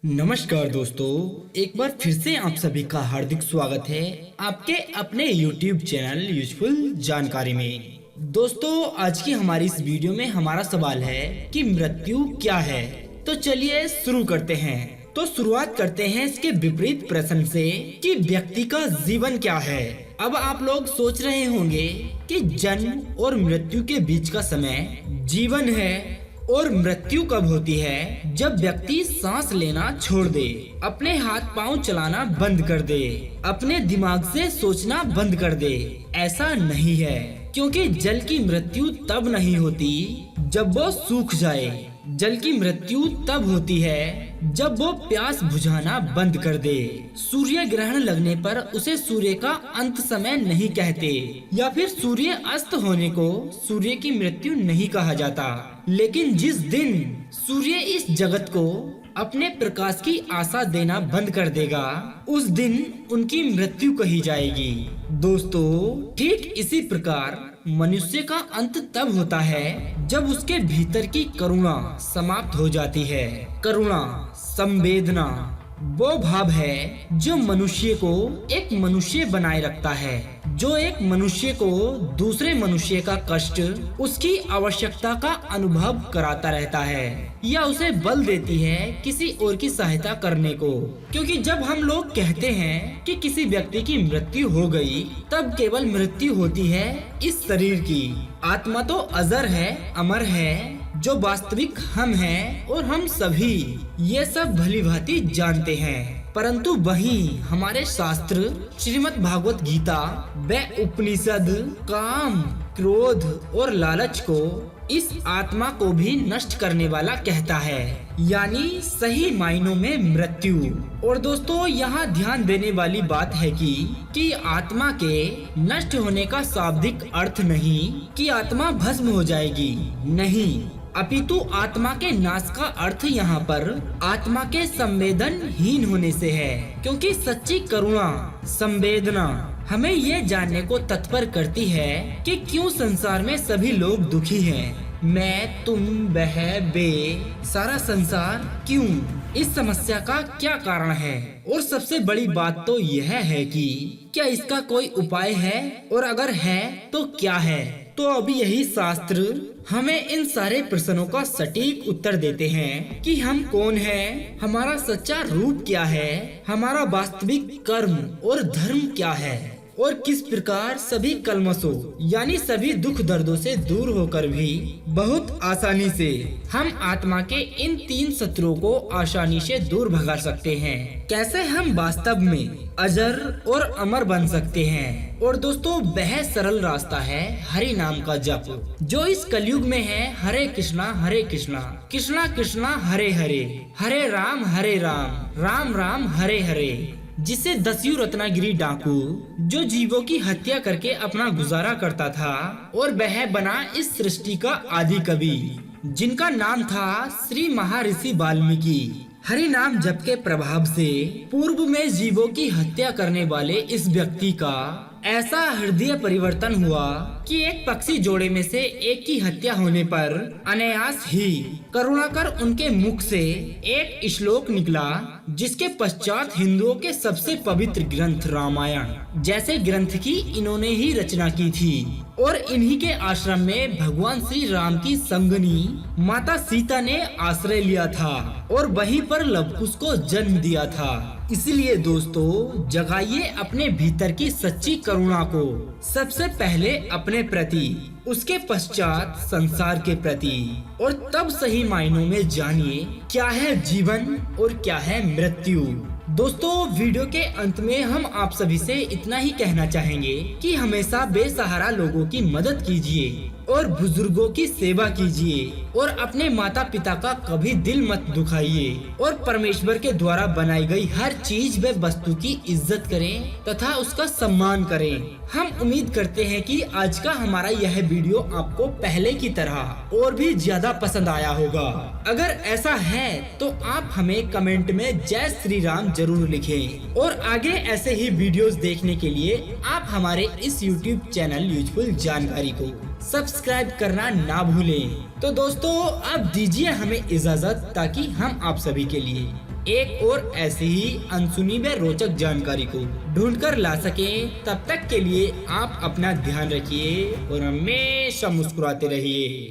नमस्कार दोस्तों, एक बार फिर से आप सभी का हार्दिक स्वागत है आपके अपने YouTube चैनल यूजफुल जानकारी में। दोस्तों, आज की हमारी इस वीडियो में हमारा सवाल है कि मृत्यु क्या है। तो चलिए शुरू करते हैं। तो शुरुआत करते हैं इसके विपरीत प्रश्न से कि व्यक्ति का जीवन क्या है। अब आप लोग सोच रहे होंगे कि जन्म और मृत्यु के बीच का समय जीवन है और मृत्यु कब होती है? जब व्यक्ति सांस लेना छोड़ दे, अपने हाथ पांव चलाना बंद कर दे, अपने दिमाग से सोचना बंद कर दे। ऐसा नहीं है, क्योंकि जल की मृत्यु तब नहीं होती जब वो सूख जाए। जल की मृत्यु तब होती है जब वो प्यास बुझाना बंद कर दे। सूर्य ग्रहण लगने पर उसे सूर्य का अंत समय नहीं कहते, या फिर सूर्य अस्त होने को सूर्य की मृत्यु नहीं कहा जाता। लेकिन जिस दिन सूर्य इस जगत को अपने प्रकाश की आशा देना बंद कर देगा, उस दिन उनकी मृत्यु कही जाएगी। दोस्तों, ठीक इसी प्रकार मनुष्य का अंत तब होता है जब उसके भीतर की करुणा समाप्त हो जाती है। करुणा, संवेदना वो भाव है जो मनुष्य को एक मनुष्य बनाए रखता है, जो एक मनुष्य को दूसरे मनुष्य का कष्ट, उसकी आवश्यकता का अनुभव कराता रहता है, या उसे बल देती है किसी और की सहायता करने को। क्योंकि जब हम लोग कहते हैं कि किसी व्यक्ति की मृत्यु हो गई, तब केवल मृत्यु होती है इस शरीर की। आत्मा तो अजर है, अमर है, जो वास्तविक हम हैं और हम सभी ये सब भली भांति जानते हैं। परंतु वहीं हमारे शास्त्र श्रीमद् भागवत गीता व उपनिषद काम, क्रोध और लालच को, इस आत्मा को भी नष्ट करने वाला कहता है, यानी सही मायनों में मृत्यु। और दोस्तों, यहाँ ध्यान देने वाली बात है कि आत्मा के नष्ट होने का शाब्दिक अर्थ नहीं कि आत्मा भस्म हो जाएगी, नहीं, अपितु आत्मा के नाश का अर्थ यहाँ पर आत्मा के संवेदनहीन होने से है। क्योंकि सच्ची करुणा, संवेदना हमें ये जानने को तत्पर करती है कि क्यों संसार में सभी लोग दुखी हैं। मैं, तुम, वह, वे, सारा संसार क्यों? इस समस्या का क्या कारण है? और सबसे बड़ी बात तो यह है कि क्या इसका कोई उपाय है, और अगर है तो क्या है? तो अभी यही शास्त्र हमें इन सारे प्रश्नों का सटीक उत्तर देते हैं कि हम कौन हैं, हमारा सच्चा रूप क्या है, हमारा वास्तविक कर्म और धर्म क्या है, और किस प्रकार सभी कलमशों यानी सभी दुख दर्दों से दूर होकर भी बहुत आसानी से हम आत्मा के इन 3 शत्रुओं को आसानी से दूर भगा सकते हैं। कैसे हम वास्तव में अजर और अमर बन सकते हैं। और दोस्तों, वह सरल रास्ता है हरि नाम का जप, जो इस कलयुग में है हरे कृष्णा कृष्णा कृष्णा हरे हरे, हरे राम राम राम हरे हरे। जिसे दस्यु रत्नागिरी डाकू, जो जीवों की हत्या करके अपना गुजारा करता था, और वह बना इस सृष्टि का आदि कवि, जिनका नाम था श्री महर्षि वाल्मीकि। हरि नाम जप के प्रभाव से पूर्व में जीवों की हत्या करने वाले इस व्यक्ति का ऐसा हृदय परिवर्तन हुआ कि एक पक्षी जोड़े में से एक की हत्या होने पर अनायास ही करुणाकर उनके मुख से एक श्लोक निकला, जिसके पश्चात हिंदुओं के सबसे पवित्र ग्रंथ रामायण जैसे ग्रंथ की इन्होंने ही रचना की थी। और इन्हीं के आश्रम में भगवान श्री राम की संगनी माता सीता ने आश्रय लिया था, और वहीं पर लवकुश को जन्म दिया था। इसलिए दोस्तों, जगाइए अपने भीतर की सच्ची करुणा को, सबसे पहले अपने प्रति, उसके पश्चात संसार के प्रति, और तब सही मायनों में जानिए क्या है जीवन और क्या है मृत्यु। दोस्तों, वीडियो के अंत में हम आप सभी से इतना ही कहना चाहेंगे कि हमेशा बेसहारा लोगों की मदद कीजिए और बुजुर्गों की सेवा कीजिए, और अपने माता पिता का कभी दिल मत दुखाइए, और परमेश्वर के द्वारा बनाई गई हर चीज व वस्तु की इज्जत करें तथा उसका सम्मान करें। हम उम्मीद करते हैं कि आज का हमारा यह वीडियो आपको पहले की तरह और भी ज्यादा पसंद आया होगा। अगर ऐसा है तो आप हमें कमेंट में जय श्री राम जरूर लिखें, और आगे ऐसे ही वीडियोस देखने के लिए आप हमारे इस YouTube चैनल यूजफुल जानकारी को सब्सक्राइब करना ना भूलें। तो दोस्तों, अब दीजिए हमें इजाजत, ताकि हम आप सभी के लिए एक और ऐसी ही अनसुनी व रोचक जानकारी को ढूंढकर ला सकें। तब तक के लिए आप अपना ध्यान रखिए और हमेशा मुस्कुराते रहिए।